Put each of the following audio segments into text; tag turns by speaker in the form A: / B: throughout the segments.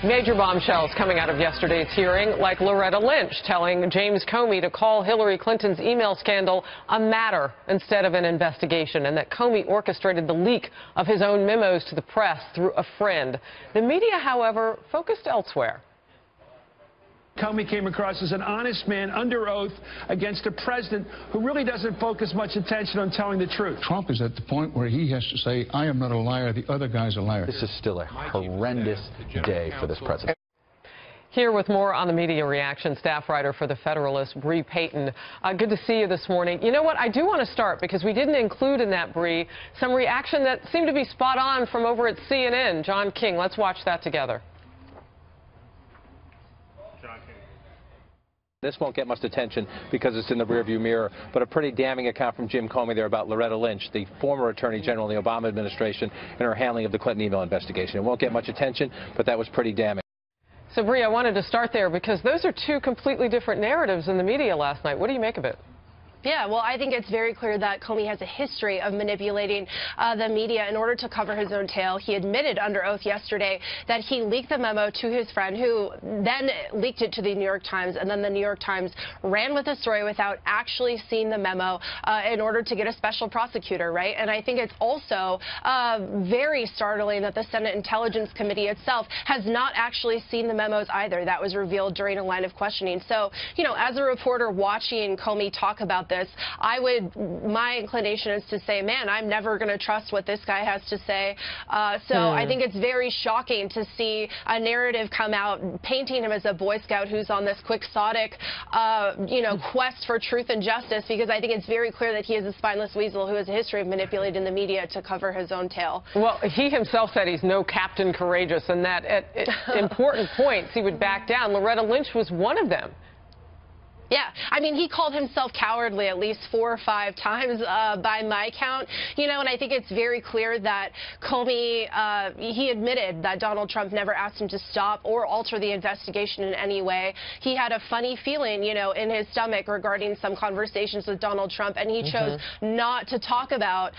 A: Major bombshells coming out of yesterday's hearing, like Loretta Lynch telling James Comey to call Hillary Clinton's email scandal a matter instead of an investigation, and that Comey orchestrated the leak of his own memos to the press through a friend. The media, however, focused elsewhere.
B: Comey came across as an honest man under oath against a president who really doesn't focus much attention on telling the truth.
C: Trump is at the point where he has to say, I am not a liar, the other guy's a liar.
D: This is still a horrendous day for this president.
A: Here with more on the media reaction, staff writer for The Federalist, Bree Payton. Good to see you this morning. You know what? I do want to start because we didn't include in that, Bree, some reaction that seemed to be spot on from over at CNN. John King, let's watch that together.
D: This won't get much attention because it's in the rearview mirror, but a pretty damning account from Jim Comey there about Loretta Lynch, the former Attorney General in the Obama administration, and her handling of the Clinton email investigation. It won't get much attention, but that was pretty damning.
A: So, Bree, I wanted to start there because those are two completely different narratives in the media last night. What do you make of it?
E: Yeah, well, I think it's very clear that Comey has a history of manipulating the media in order to cover his own tail. He admitted under oath yesterday that he leaked the memo to his friend, who then leaked it to the New York Times, and then the New York Times ran with the story without actually seeing the memo in order to get a special prosecutor, right? And I think it's also very startling that the Senate Intelligence Committee itself has not actually seen the memos either. That was revealed during a line of questioning. So, you know, as a reporter watching Comey talk about this, my inclination is to say, man, I'm never going to trust what this guy has to say. I think it's very shocking to see a narrative come out painting him as a Boy Scout who's on this quixotic, quest for truth and justice, because I think it's very clear that he is a spineless weasel who has a history of manipulating the media to cover his own tail.
A: Well, he himself said he's no Captain Courageous, and that at important points he would back down. Loretta Lynch was one of them.
E: Yeah, I mean, he called himself cowardly at least 4 or 5 times by my count, and I think it's very clear that Comey, he admitted that Donald Trump never asked him to stop or alter the investigation in any way. He had a funny feeling, in his stomach regarding some conversations with Donald Trump, and he chose not to talk about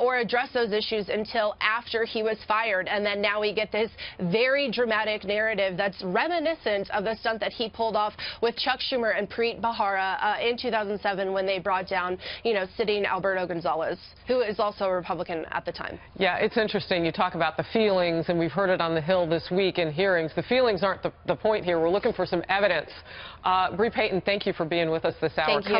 E: or address those issues until after he was fired. And then now we get this very dramatic narrative that's reminiscent of the stunt that he pulled off with Chuck Schumer and Preet Bharara in 2007 when they brought down, sitting Alberto Gonzales, who is also a Republican at the time.
A: Yeah, it's interesting. You talk about the feelings, and we've heard it on the Hill this week in hearings. The feelings aren't the point here. We're looking for some evidence. Bree Payton, thank you for being with us this hour.
E: Thank you.